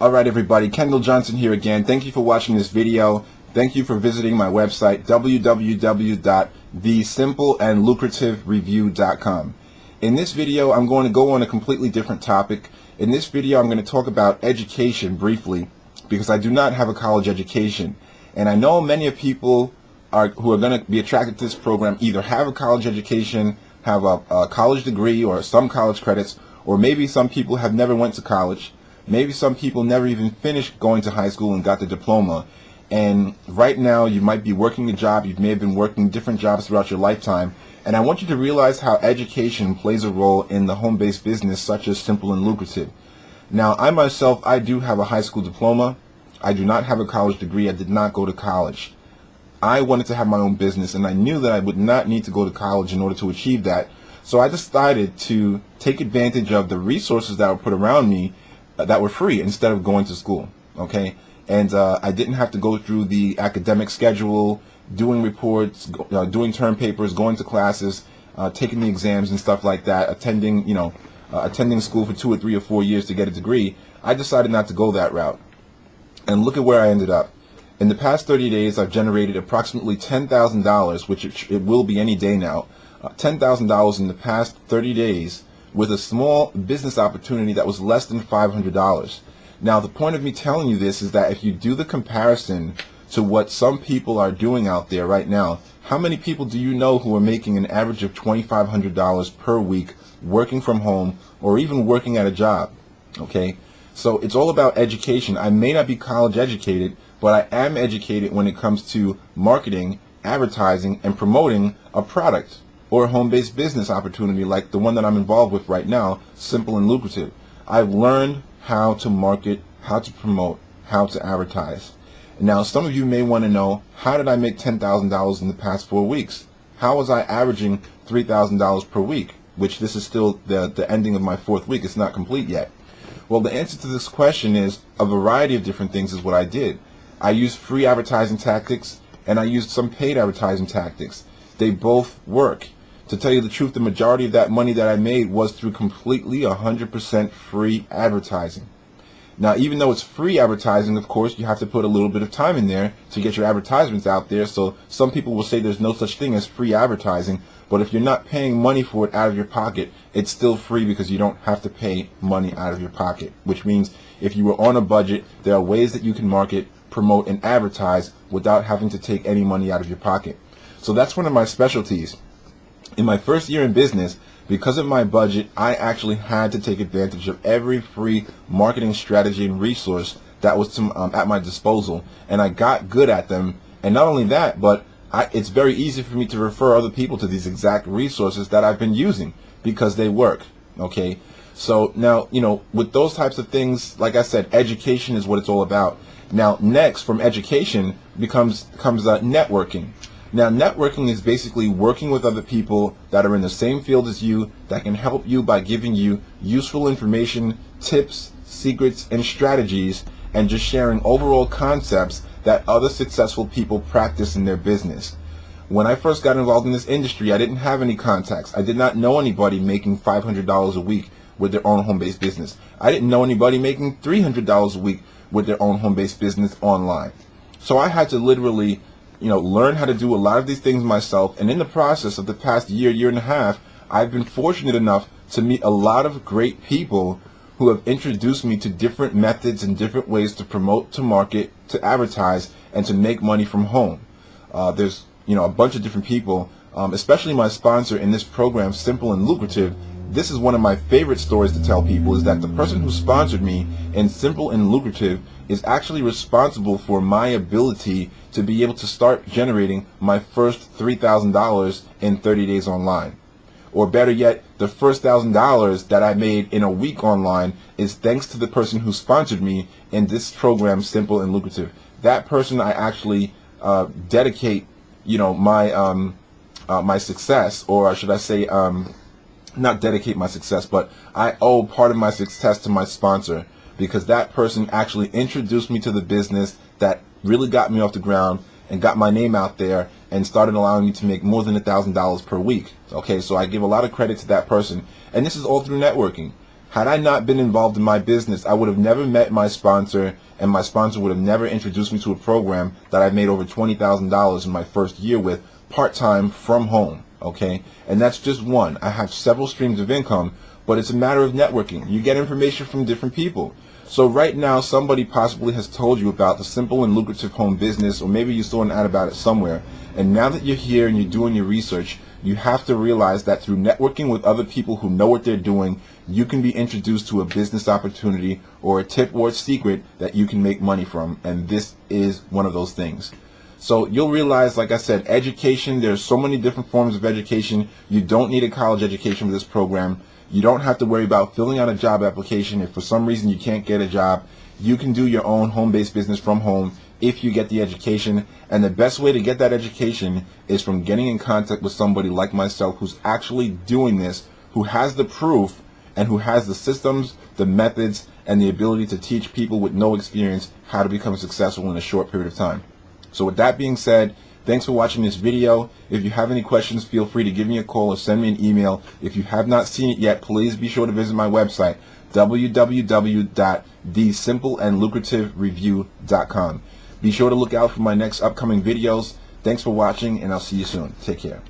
Alright everybody, Kendall Johnson here again. Thank you for watching this video. Thank you for visiting my website www.thesimpleandlucrativereview.com. In this video I'm going to go on a completely different topic. In this video I'm going to talk about education briefly because I do not have a college education, and I know many of people who are going to be attracted to this program either have a college education, have a college degree or some college credits, or maybe some people have never went to college. Maybe some people never even finished going to high school and got the diploma. And right now you might be working a job, you may have been working different jobs throughout your lifetime, and I want you to realize how education plays a role in the home-based business such as Simple and Lucrative. Now I myself, I do have a high school diploma. I do not have a college degree. I did not go to college. I wanted to have my own business, and I knew that I would not need to go to college in order to achieve that. So I decided to take advantage of the resources that were put around me that were free instead of going to school. Okay, and I didn't have to go through the academic schedule, doing reports, doing term papers, going to classes, taking the exams and stuff like that, attending school for 2 or 3 or 4 years to get a degree. I decided not to go that route, and look at where I ended up. In the past 30 days I've generated approximately $10,000, which it will be any day now, $10,000 in the past 30 days with a small business opportunity that was less than $500. Now the point of me telling you this is that if you do the comparison to what some people are doing out there right now, how many people do you know who are making an average of $2,500 per week working from home or even working at a job? Okay, so it's all about education. I may not be college educated, but I am educated when it comes to marketing, advertising, and promoting a product or a home-based business opportunity like the one that I'm involved with right now, Simple and Lucrative. I've learned how to market, how to promote, how to advertise. Now some of you may want to know, how did I make $10,000 in the past 4 weeks? How was I averaging $3,000 per week? Which this is still the ending of my 4th week. It's not complete yet. Well, the answer to this question is a variety of different things is what I did. I used free advertising tactics and I used some paid advertising tactics. They both work. To tell you the truth, the majority of that money that I made was through completely 100% free advertising. Now, even though it's free advertising, of course, you have to put a little bit of time in there to get your advertisements out there. So some people will say there's no such thing as free advertising, but if you're not paying money for it out of your pocket, it's still free because you don't have to pay money out of your pocket, which means if you were on a budget, there are ways that you can market, promote, and advertise without having to take any money out of your pocket. So that's one of my specialties. In my first year in business, because of my budget, I actually had to take advantage of every free marketing strategy and resource that was at my disposal, and I got good at them. And not only that, but it's very easy for me to refer other people to these exact resources that I've been using because they work. Okay, so now, with those types of things, like I said, education is what it's all about. Now next from education comes networking. Now networking is basically working with other people that are in the same field as you that can help you by giving you useful information, tips, secrets, and strategies, and just sharing overall concepts that other successful people practice in their business. When I first got involved in this industry, I didn't have any contacts. I did not know anybody making $500 a week with their own home-based business. I didn't know anybody making $300 a week with their own home-based business online. So I had to literally learn how to do a lot of these things myself, and in the process of the past year and a half, I've been fortunate enough to meet a lot of great people who have introduced me to different methods and different ways to promote, to market, to advertise, and to make money from home. There's a bunch of different people, especially my sponsor in this program, Simple and Lucrative. This is one of my favorite stories to tell people, is that the person who sponsored me in Simple and Lucrative is actually responsible for my ability to be able to start generating my first $3,000 in 30 days online. Or better yet, the first $1,000 that I made in a week online is thanks to the person who sponsored me in this program, Simple and Lucrative. That person I actually dedicate, my success, or should I say, not dedicate my success, but I owe part of my success to my sponsor, because that person actually introduced me to the business that really got me off the ground and got my name out there and started allowing me to make more than $1,000 per week. Okay, so I give a lot of credit to that person, and this is all through networking. Had I not been involved in my business, I would have never met my sponsor, and my sponsor would have never introduced me to a program that I've made over $20,000 in my first year with, part-time from home, okay? And that's just one. I have several streams of income, but it's a matter of networking. You get information from different people. So right now, somebody possibly has told you about the simple and lucrative home business, or maybe you saw an ad about it somewhere. And now that you're here and you're doing your research, you have to realize that through networking with other people who know what they're doing, you can be introduced to a business opportunity or a tip or a secret that you can make money from. And this is one of those things. So you'll realize, like I said, education, there's so many different forms of education. You don't need a college education for this program. You don't have to worry about filling out a job application. If for some reason you can't get a job, you can do your own home-based business from home if you get the education. And the best way to get that education is from getting in contact with somebody like myself who's actually doing this, who has the proof, and who has the systems, the methods, and the ability to teach people with no experience how to become successful in a short period of time. So with that being said, thanks for watching this video. If you have any questions, feel free to give me a call or send me an email. If you have not seen it yet, please be sure to visit my website, www.thesimpleandlucrativereview.com. Be sure to look out for my next upcoming videos. Thanks for watching, and I'll see you soon. Take care.